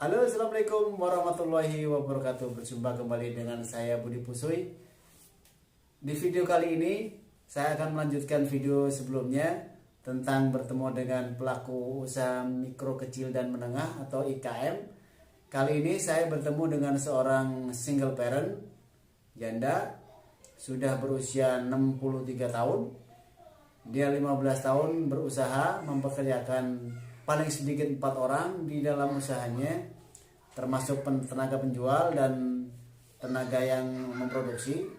Halo, assalamualaikum warahmatullahi wabarakatuh. Berjumpa kembali dengan saya Budi Pusui. Di video kali ini saya akan melanjutkan video sebelumnya tentang bertemu dengan pelaku usaha mikro kecil dan menengah atau IKM. Kali ini saya bertemu dengan seorang single parent janda, sudah berusia 63 tahun. Dia 15 tahun berusaha mempekerjakan paling sedikit 4 orang di dalam usahanya, termasuk tenaga penjual dan tenaga yang memproduksi.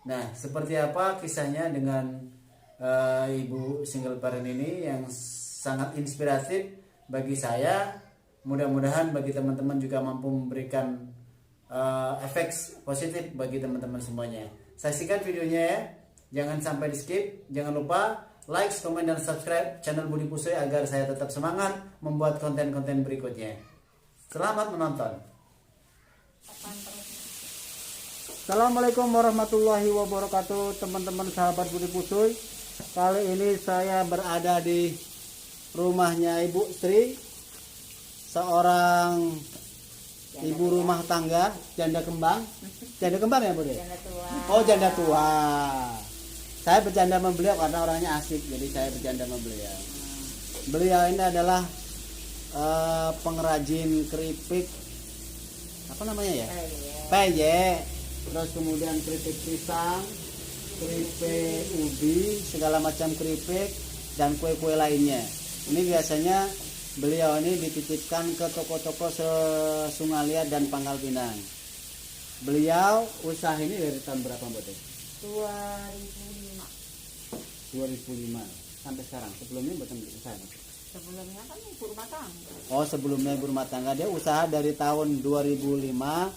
Nah, seperti apa kisahnya dengan ibu single parent ini yang sangat inspiratif bagi saya. Mudah-mudahan bagi teman-teman juga mampu memberikan efek positif bagi teman-teman semuanya. Saksikan videonya ya, jangan sampai di skip. Jangan lupa like, komen, dan subscribe channel Budi Pusui agar saya tetap semangat membuat konten-konten berikutnya. Selamat menonton. Assalamualaikum warahmatullahi wabarakatuh, teman-teman sahabat Budi Pusui. Kali ini saya berada di rumahnya Ibu Sri, seorang ibu rumah tangga, janda kembang. Janda kembang ya, Budi? Janda tua. Oh, janda tua. Saya bercanda sama beliau karena orangnya asik, jadi saya bercanda sama beliau. Beliau ini adalah pengrajin keripik, apa namanya ya? Peye. Terus kemudian keripik pisang, keripik ubi, segala macam keripik dan kue-kue lainnya. Ini biasanya beliau ini dititipkan ke toko-toko Sungalia dan Pangkal Pinang. Beliau usaha ini dari tahun berapa, Mbak? 2005 sampai sekarang. Sebelumnya buatan usaha. Sebelumnya kan ibu rumah tangga. Oh, sebelumnya ibu rumah tangga. Dia usaha dari tahun 2005,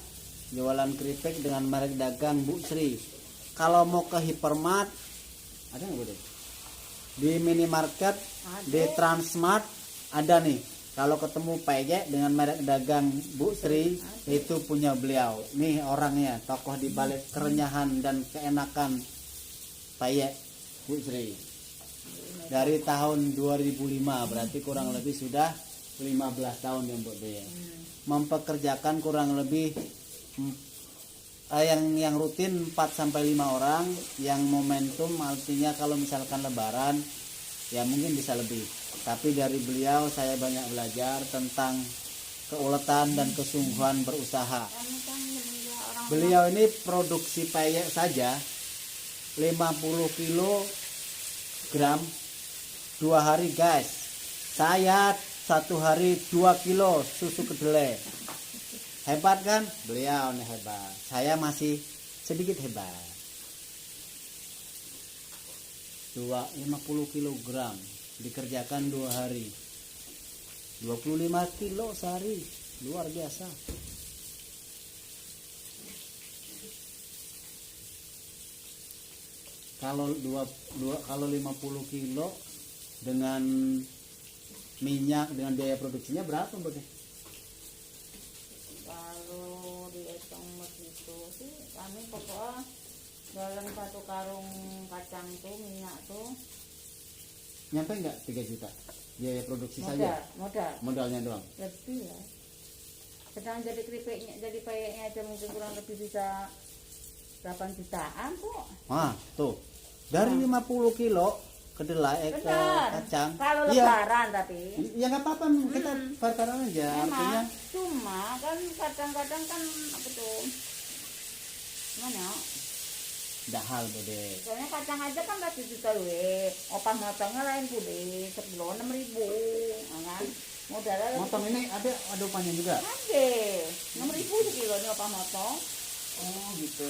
jualan keripik dengan merek dagang Bu Sri. Kalau mau ke hypermart ada nggak, Bu? Di minimarket, di Transmart ada nih. Kalau ketemu peyek dengan merek dagang Bu Sri, itu punya beliau. Nih orangnya, tokoh di balik kerenyahan dan keenakan peyek Bu Sri. Dari tahun 2005, berarti kurang lebih sudah 15 tahun ya, Mbak Dea. Mempekerjakan kurang lebih yang rutin 4 sampai 5 orang, yang momentum artinya kalau misalkan lebaran ya mungkin bisa lebih. Tapi dari beliau saya banyak belajar tentang keuletan dan kesungguhan berusaha. Beliau ini produksi peyek saja 50 kilogram 2 hari, guys. Saya 1 hari 2 kilo susu kedelai. Hebat kan? Beliau nih hebat. Saya masih sedikit hebat. 50 kilogram dikerjakan 2 hari, 25 kilo sehari, luar biasa. Kalau 50 kilo dengan minyak, dengan biaya produksinya berapa, Mbak? Kalau dihitung begitu sih, kami pokoknya dalam 1 karung kacang tuh minyak tuh Nyampe nggak 3 juta biaya produksi modal, saja? Modalnya doang? lebih ya. Sedang jadi keripiknya, jadi peyeknya aja mungkin kurang lebih bisa 8 jutaan kok. Ah, tuh. Dari 50 kilo kedelai ke kacang. Kalau Iya. lebaran tapi Ya nggak apa-apa, kita pacaran aja. Artinya cuma kan kadang-kadang kan apa tuh mana dahal, Bude. soalnya kacang aja kan ratusan juta opah motongnya lain Bude, sekilo 6.000 kan modalnya Motong ini ada upahnya juga? ada 6.000 sekilo nih opah motong. Oh gitu.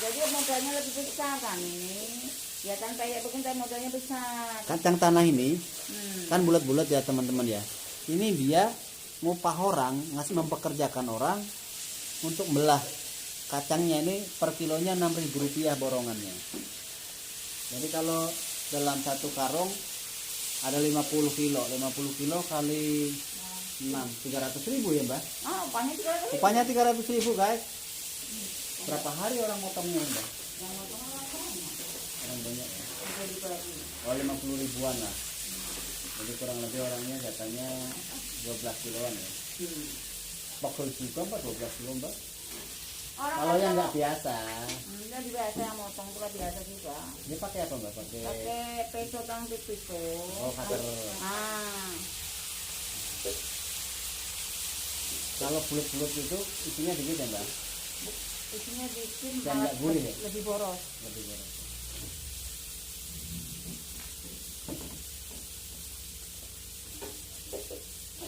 Jadi modalnya lebih besar kan ini ya kan, kayak begini modalnya besar. Kacang tanah ini kan bulat-bulat ya, teman-teman ya. Ini dia ngupah orang, mempekerjakan orang untuk belah kacangnya. Ini per kilonya 6.000 rupiah borongannya. Jadi kalau dalam 1 karung ada 50 kilo 50 kilo kali 6, 300.000 ya, Mbak? Upahnya 300.000. Upahnya 300.000, guys. Berapa hari orang potongnya, Mbak? Yang motong Orang banyak ya? dibagi. Oh, 50 ribuan lah. Jadi kurang lebih orangnya katanya 12 kiloan ya. Pokok juga Mbak 12 kilo Mbak. Kalau yang nggak biasa, enggak biasa yang motong itu biasa juga. ini pakai apa Mbak? Pakai peso tang piso. Oh, cutter. Ah, Kalau bulat-bulat itu isinya dikit ya Mbak? isinya dikit Dan malah nggak gurih ya? lebih boros. Lebih boros.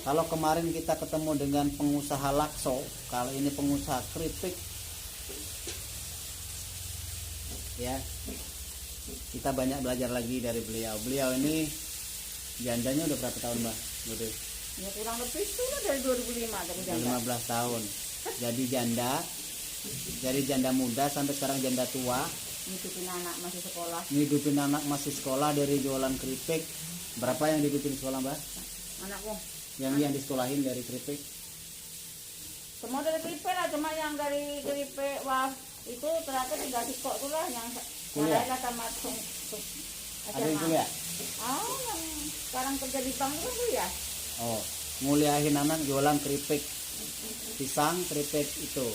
Kalau kemarin kita ketemu dengan pengusaha lakso, kalau ini pengusaha keripik, ya kita banyak belajar lagi dari beliau. Beliau ini jandanya udah berapa tahun Mbak? Udah Ya kurang lebih itu lah dari 2005 dari janda. 15 tahun. Jadi janda, dari janda muda sampai sekarang janda tua, Ngidupin anak masih sekolah. ngidupin anak masih sekolah dari jualan keripik. Berapa yang dihidupin sekolah Mbak? Anakku Yang disekolahin dari keripik? semua dari keripik lah, cuma yang dari keripik wah itu ternyata tinggal sikok itu lah yang Kuliah? saya sama Ada yang kuliah? yang sekarang kerja di bank itu kan kuliah. Oh, nguliahin anak jualan keripik pisang, keripik itu.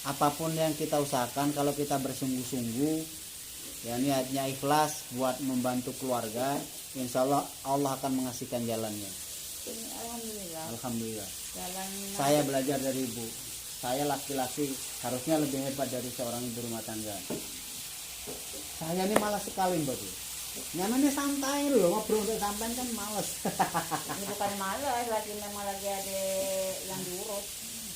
Apapun yang kita usahakan, kalau kita bersungguh-sungguh, ya niatnya ikhlas buat membantu keluarga, insya Allah Allah akan mengasihkan jalannya. Ini alhamdulillah Alhamdulillah. jalan. Saya belajar dari ibu. Saya laki-laki harusnya lebih hebat dari seorang ibu rumah tangga. Saya ini malas sekali Mbak. Nyamannya santai loh, ngobrol untuk sampean kan males. Ini bukan malas, lagi memang lagi ada yang diurus.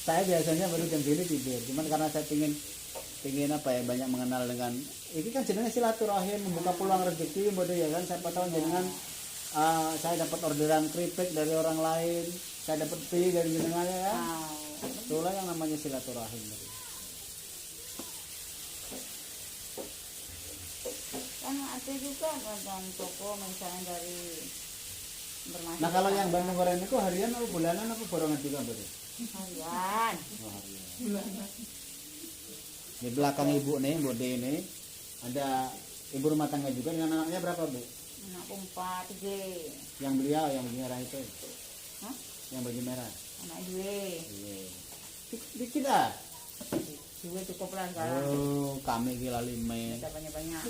Saya biasanya baru jam segini tidur, cuman karena saya pingin apa ya, banyak mengenal dengan ini kan jenenge silaturahim, membuka peluang rezeki Mbak ya kan. Siapa tahu jenengan saya dapat orderan keripik dari orang lain, saya dapat fee dari jenengan ya kan. Itulah yang namanya silaturahim. Kan ada juga dan toko misalnya dari bermasyarakat. Nah kalau yang Bandung goreng itu harian atau bulanan apa borongan juga Mbak? harian. Oh, harian. Di belakang ibu nih, Bu De ini ada ibu rumah tangga juga dengan anaknya berapa Bu? Anakku 4 G. Yang beliau yang baju merah itu, Hah? yang baju merah. Anak gue. Iya. Dikit ah. Gue cukup lah sekarang. Oh, kami gila lime. Tidak banyak-banyak.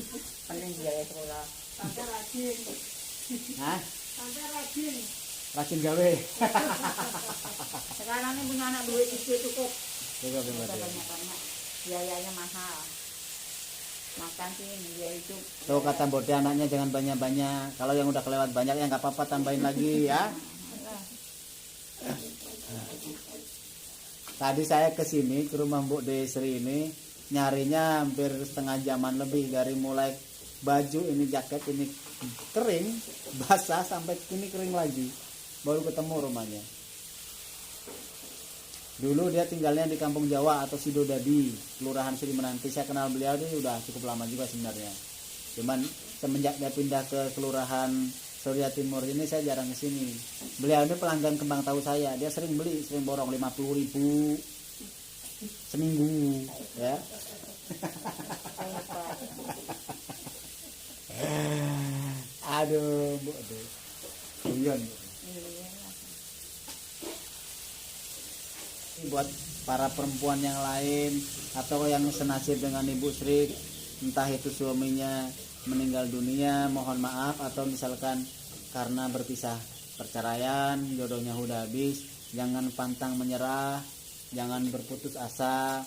Penting biaya sekolah. Tante rajin, Hah? tante rajin. Rajin gawe. Sekarang ini punya anak duit gue cukup. Coba Tidak berarti. banyak-banyak. Biayanya mahal. Makan sih biaya hidup. Tuh kata Bode anaknya jangan banyak-banyak. Kalau yang udah kelewat banyak ya nggak apa-apa, tambahin lagi ya. Tadi saya ke sini ke rumah Mbok Desri ini nyarinya hampir setengah jaman lebih, dari mulai baju ini, jaket ini kering basah sampai ini kering lagi, baru ketemu rumahnya. Dulu dia tinggalnya di Kampung Jawa atau Sidodadi, Kelurahan Sri Menanti. Saya kenal beliau ini udah cukup lama juga sebenarnya. Cuman semenjak dia pindah ke Kelurahan Surya Timur ini saya jarang ke sini. Beliau ini pelanggan kembang tahu saya. Dia sering beli, sering borong 50.000 seminggu, ya. Aduh, Bu, aduh. Guyon, Bu. Buat para perempuan yang lain atau yang senasib dengan Ibu Sri, entah itu suaminya meninggal dunia, mohon maaf, atau misalkan karena berpisah perceraian, jodohnya udah habis, jangan pantang menyerah, jangan berputus asa.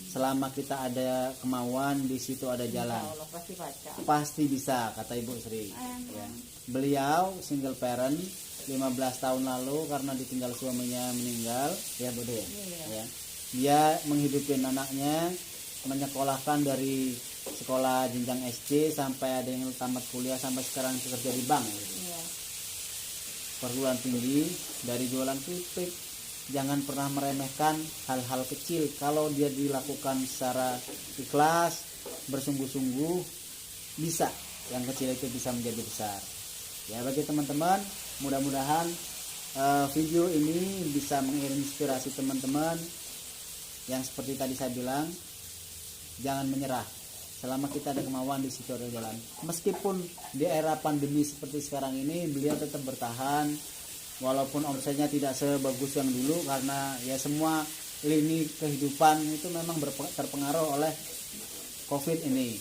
Selama kita ada kemauan, di situ ada jalan. Allah pasti baca. Pasti bisa, kata Ibu Sri. Ya. Beliau single parent 15 tahun lalu karena ditinggal suaminya meninggal, ya Bude. Ya. Dia menghidupi anaknya, menyekolahkan dari sekolah jenjang SD sampai ada yang tamat kuliah sampai sekarang bekerja di bank. Iya. Perguruan tinggi dari jualan keripik. Jangan pernah meremehkan hal-hal kecil. Kalau dia dilakukan secara ikhlas, bersungguh-sungguh, bisa. Yang kecil itu bisa menjadi besar. Ya, bagi teman-teman, mudah-mudahan video ini bisa menginspirasi teman-teman yang seperti tadi saya bilang, jangan menyerah. Selama kita ada kemauan, di situ ada jalan. Meskipun di era pandemi seperti sekarang ini, beliau tetap bertahan walaupun omsetnya tidak sebagus yang dulu, karena ya semua lini kehidupan itu memang terpengaruh oleh COVID ini,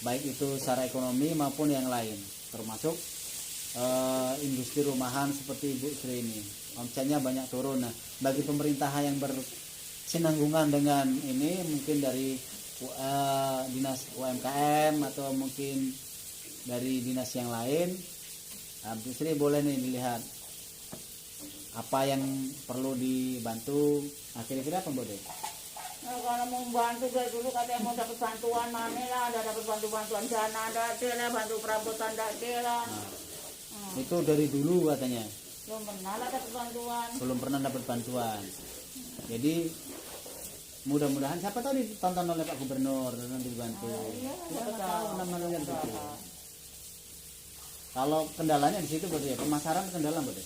baik itu secara ekonomi maupun yang lain, termasuk industri rumahan seperti Ibu Sri ini, omsetnya banyak turun. Nah, bagi pemerintah yang bersinanggungan dengan ini, mungkin dari dinas UMKM atau mungkin dari dinas yang lain, Bu Sri boleh nih dilihat apa yang perlu dibantu. Akhir-akhir apa Bu Dek? Nah, kalau mau bantu dari dulu katanya mau dapat bantuan mana lah, ada dapat bantuan dana, ada lah, bantu perabotan ada lah. Itu dari dulu katanya. Belum pernah lah dapat bantuan. Belum pernah dapat bantuan. Jadi mudah-mudahan siapa tahu ditonton oleh Pak Gubernur dan nanti dibantu. Iya, Siapa siapa tahu tahu. namanya gitu. Kalau kendalanya di situ berarti ya pemasaran kendala berarti.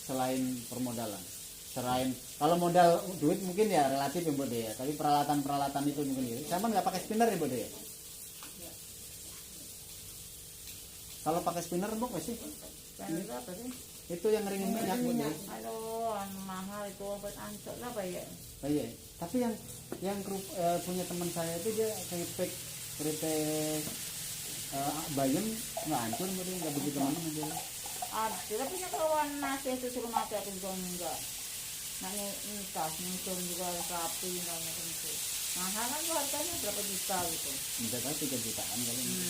Selain permodalan. Selain kalau modal duit mungkin ya relatif ya Bode ya, tapi peralatan itu mungkin ya. Sama nggak pakai spinner ya Bode ya? Kalau pakai spinner empuk nggak sih? Spinner apa sih? Itu yang ngeringin minyak Bode. Aduh, mahal itu obat ancol lah Pak ya. Oh, iya. Tapi yang punya teman saya itu dia keripik bayam nggak hancur, nggak begitu mana dia. Ada punya kawan nasi itu suruh mati aku juga enggak. Nanya entah muncul juga sapi nanya itu. Mahal kan tuh harganya berapa juta gitu. Bisa kan 3 jutaan kali ini.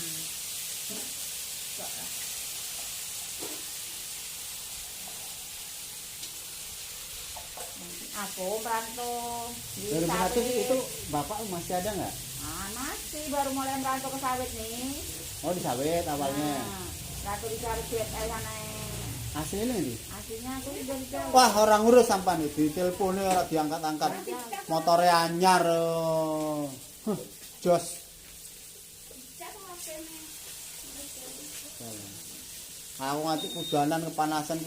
Aku merantau di 2001 sawit. itu bapak masih ada nggak? Masih baru mulai merantau ke sawit nih. Oh di sawit awalnya. Rantau di sawit sana. Aslinya ini. Aslinya aku dari jauh. Wah orang ngurus sampan itu, teleponnya orang diangkat-angkat. Motornya anyar. Jos. Aku nganti kudanan kepanasan.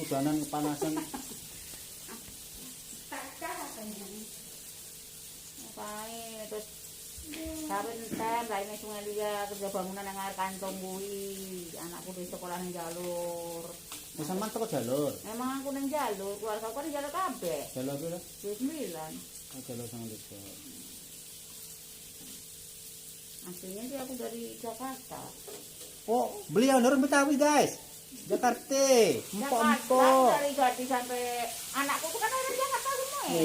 Terus sawit tem, lainnya sungai dia kerja bangunan yang air kantong gue. Anakku di sekolah yang jalur. Sampean teko jalur. Emang aku neng jalur, keluarga aku di jalur kabeh. Jalur pira? 9. Jalur sama desa. Aslinya sih aku dari Jakarta. Oh, beliau orang Betawi, guys. Jakarta. Empok-empok. Dari Gadis sampai anakku tuh kan orang Jakarta semua ya.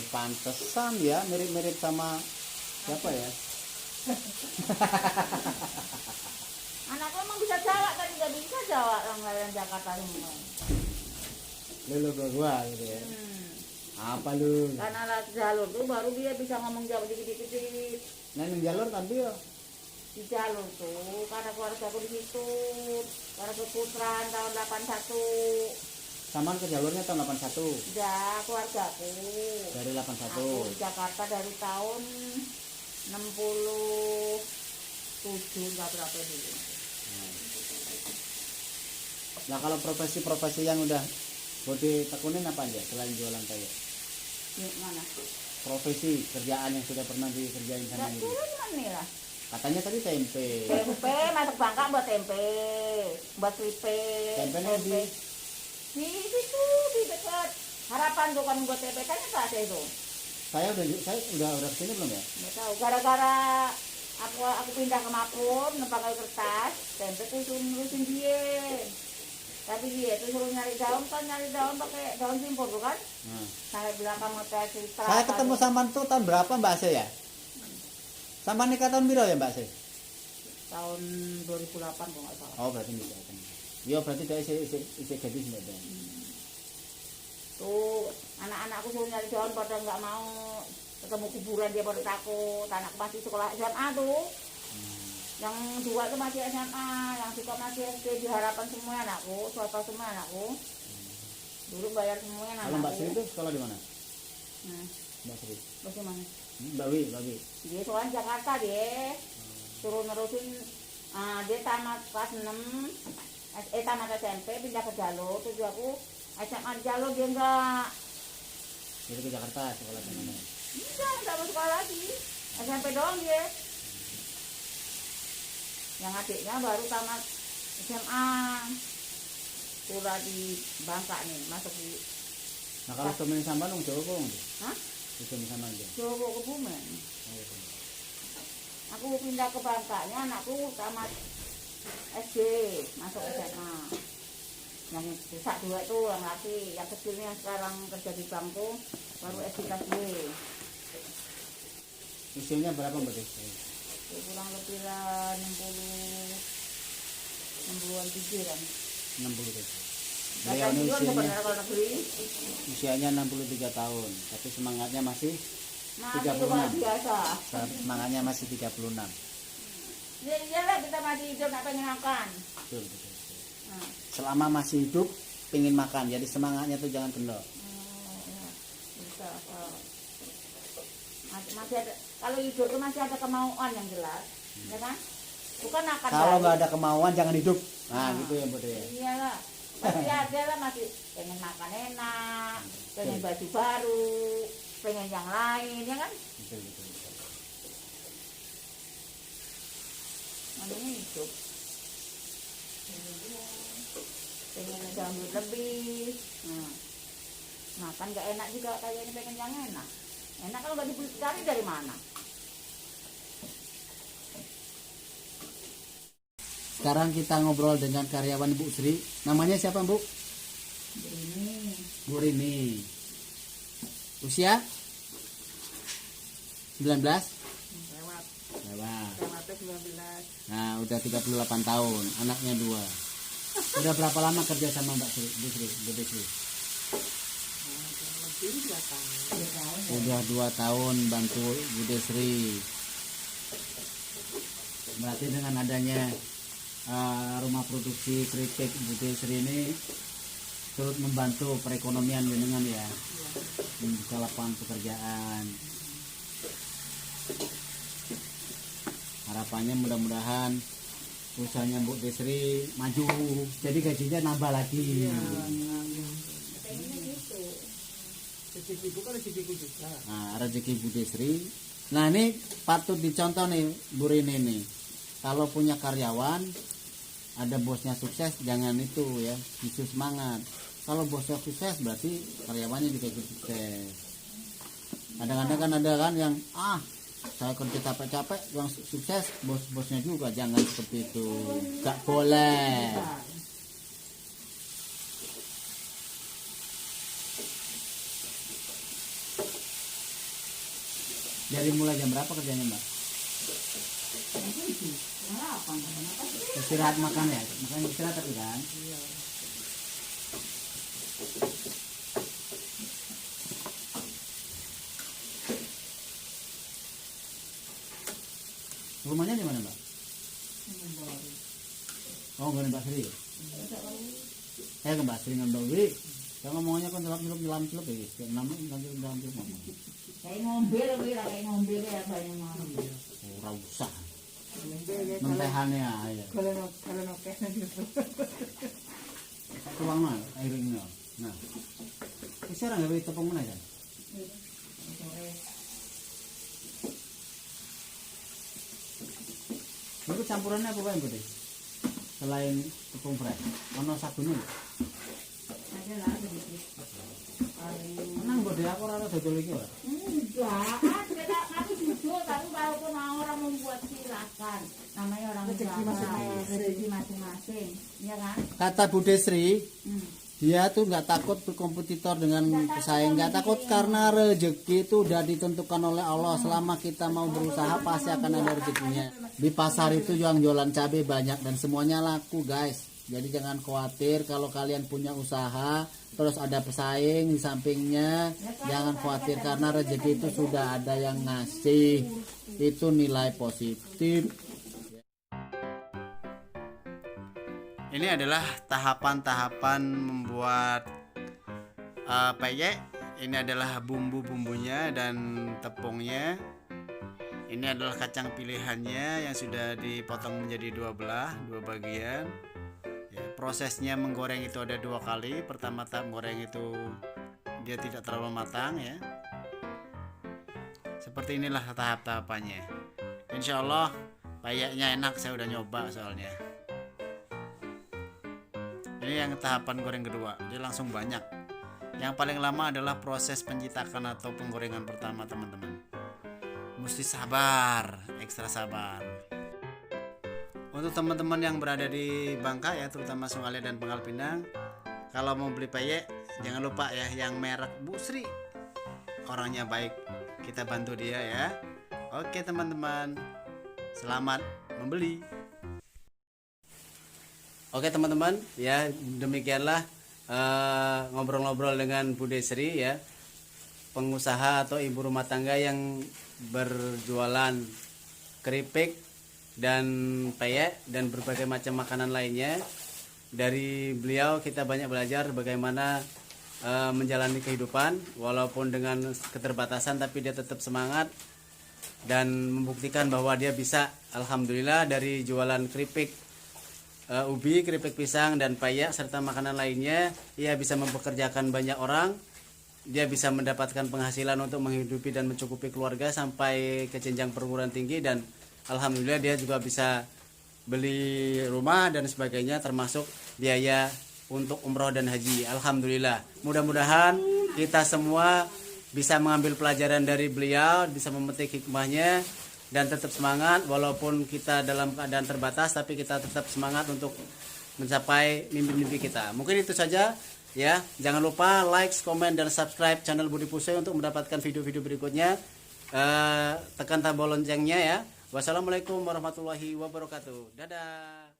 Pantesan ya, mirip-mirip sama siapa ya? Anakku emang bisa Jawa tadi gak bisa Jawa orang Jakarta semua. Lu gua gitu ya. Apa lu? Karena anak jalur tuh baru dia bisa ngomong Jawa dikit-dikit. Nah, yang jalur tapi ya. Di jalur tuh karena keluarga aku di situ, karena keputaran tahun 81. Samaan ke jalurnya tahun 81. Ya keluarga aku. Dari 81. Aku di Jakarta dari tahun 67 nggak berapa dulu. Nah, kalau profesi-profesi yang udah Bode tekunin apa aja selain jualan kayu? Mana? Profesi kerjaan yang sudah pernah dikerjain sama Ya ini. turun mana lah. Katanya tadi tempe. Tempe masuk bangka buat tempe, buat keripik. Tempenya di situ di dekat Harapan tuh kan buat tempe kan nggak ada itu. saya udah kesini belum ya? Nggak tahu. Gara-gara aku pindah ke Mapun, pakai kertas, tempe tuh suruh nurusin dia. Tapi dia tuh suruh nyari daun pakai daun simpur tuh kan? Sampai belakang hotel cerita. Saya ketemu sama tuh tahun berapa Mbak Ase ya? Sama nikah tahun berapa ya Mbak Ase? Tahun 2008 kok nggak salah. Oh berarti nikah. Iya berarti dia isi gadis Mbak. Tuh anak-anakku suruh nyari daun pada nggak mau, ketemu kuburan dia pada takut. Anakku masih sekolah SMA tuh. Yang 2 tuh masih SMA, yang 3 masih SD. Di Harapan semua anakku, swasta semua anakku. Dulu bayar semuanya anakku. Kalau Mbak Sri itu sekolah di mana? Nah, Mbak Sri. bagaimana? Mbak Wi. Dia soal Jakarta dia. Suruh nerusin, dia tamat kelas 6, tamat SMP, pindah ke Jalur. Terus aku SMA di Jalur dia enggak. Jadi ke Jakarta sekolah di mana? Enggak mau sekolah lagi. SMP doang dia. Yang adiknya baru tamat SMA. Kuliah di Bangka nih, masuk di. Nah kalau temen sampean wong Jawa kok nggih? Hah? Temen sampean nggih. Jawa Kebumen. Aku pindah ke Bangkanya, anakku tamat SD, masuk SMA. Yang besar dua itu yang laki, yang kecilnya sekarang kerja di bangku, baru SD kelas B. Usianya berapa Mbak? Kurang lebih lah 60-an tinggi kan. 60 deh. Beliau Beliau ini usianya, kalau negeri, usianya 63 tahun, tapi semangatnya masih masih 36. luar biasa. Semangatnya masih 36. Ya iyalah kita masih hidup nggak pengen makan. Betul, betul. Nah, Selama masih hidup pengen makan, jadi semangatnya tuh jangan kendor. ya, bisa. Masih ada, kalau hidup itu masih ada kemauan yang jelas, ya kan? Bukan akan Kalau nggak baik. ada kemauan jangan hidup. Nah, Nah. gitu ya Mbak ya. Iyalah, pasti ada lah, masih pengen makan enak, pengen baju baru, pengen yang lain, ya kan? Betul, betul, betul. Namanya hidup. Pengen ada duit lebih, makan gak enak juga, kayaknya pengen yang enak. Enak kalau nggak dicari dari mana? Sekarang kita ngobrol dengan karyawan Bu Sri. Namanya siapa Bu? Ini Bu Rini. Usia 19? lewat Lewat. 19. Nah, udah 38 tahun, anaknya 2. Udah berapa lama kerja sama Mbak Sri, Bu Sri, Bu Sri? Udah 2 tahun bantu Bu Desri. Berarti dengan adanya rumah produksi keripik Bu Desri ini turut membantu perekonomian jenengan ya, membuka lapangan pekerjaan. Harapannya mudah-mudahan usahanya Bu Desri maju, jadi gajinya nambah lagi. Rezekiku kan rezekiku juga. Nah, rezeki Bu Desri. Nah, ini patut dicontoh nih Bu Rini nih. Kalau punya karyawan, ada bosnya sukses, jangan itu ya, justru semangat. Kalau bosnya sukses berarti karyawannya juga ikut sukses. Kadang-kadang kan ada kan yang saya kerja capek-capek, yang sukses bos-bosnya juga, jangan seperti itu. Gak boleh. Dari mulai jam berapa kerjanya Mbak? Istirahat makan ya? Makan istirahat tapi kan? Rumahnya di mana Mbak? Oh, nggak Mbak Sri. Ke Mbak Sri Ngambawi. Saya ngomongnya kan nyelam celup ya, kayak namanya nyelam celup ngomong. Kayak ngombil, kayak ngombil ya banyak mau. Ora usah. Mentehannya aja. Kalau oke gitu. Tuang mah airnya. Nah. Wis ora gawe tepung meneh kan? Itu campurannya apa Pak Budi? Selain tepung fresh, ono sabunnya. Ada lah sedikit. Menang Budi aku ora dodol iki ora. Enggak, kami jujur, tapi walaupun orang membuat silakan, namanya orang rezeki masing-masing, ya kan? Kata Bu Desri, dia tuh nggak takut berkompetitor dengan pesaing, nggak takut karena rezeki itu udah ditentukan oleh Allah. Selama kita mau berusaha pasti akan ada rezekinya. Di pasar itu yang jualan cabai banyak dan semuanya laku guys. Jadi jangan khawatir kalau kalian punya usaha terus ada pesaing di sampingnya, jangan khawatir karena rezeki itu sudah ada yang ngasih. Itu nilai positif. Ini adalah tahapan-tahapan membuat peyek. Ini adalah bumbu-bumbunya dan tepungnya. Ini adalah kacang pilihannya yang sudah dipotong menjadi dua bagian. Ya, prosesnya menggoreng itu ada 2 kali. Pertama tahap goreng itu dia tidak terlalu matang ya. Seperti inilah tahap-tahapannya. Insya Allah Payeknya enak, saya udah nyoba soalnya. Ini yang tahapan goreng kedua, dia langsung banyak. Yang paling lama adalah proses pencetakan atau penggorengan pertama, teman-teman. Mesti sabar, ekstra sabar. Untuk teman-teman yang berada di Bangka ya, terutama Sungai dan Pangkal Pinang, kalau mau beli payek jangan lupa ya yang merek Bu Sri. Orangnya baik, kita bantu dia ya. Oke teman-teman, selamat membeli. Oke teman-teman, ya demikianlah ngobrol-ngobrol dengan Bu Desri ya, pengusaha atau ibu rumah tangga yang berjualan keripik dan peyek dan berbagai macam makanan lainnya. Dari beliau kita banyak belajar bagaimana menjalani kehidupan walaupun dengan keterbatasan, tapi dia tetap semangat dan membuktikan bahwa dia bisa, alhamdulillah, dari jualan keripik ubi, keripik pisang dan peyek serta makanan lainnya, ia bisa mempekerjakan banyak orang. Dia bisa mendapatkan penghasilan untuk menghidupi dan mencukupi keluarga sampai ke jenjang perguruan tinggi, dan alhamdulillah dia juga bisa beli rumah dan sebagainya, termasuk biaya untuk umroh dan haji. Alhamdulillah. Mudah-mudahan kita semua bisa mengambil pelajaran dari beliau, bisa memetik hikmahnya dan tetap semangat walaupun kita dalam keadaan terbatas, tapi kita tetap semangat untuk mencapai mimpi-mimpi kita. Mungkin itu saja ya. Jangan lupa like, komen dan subscribe channel Budi Pusoi untuk mendapatkan video-video berikutnya. Tekan tombol loncengnya ya. Wassalamualaikum warahmatullahi wabarakatuh. Dadah.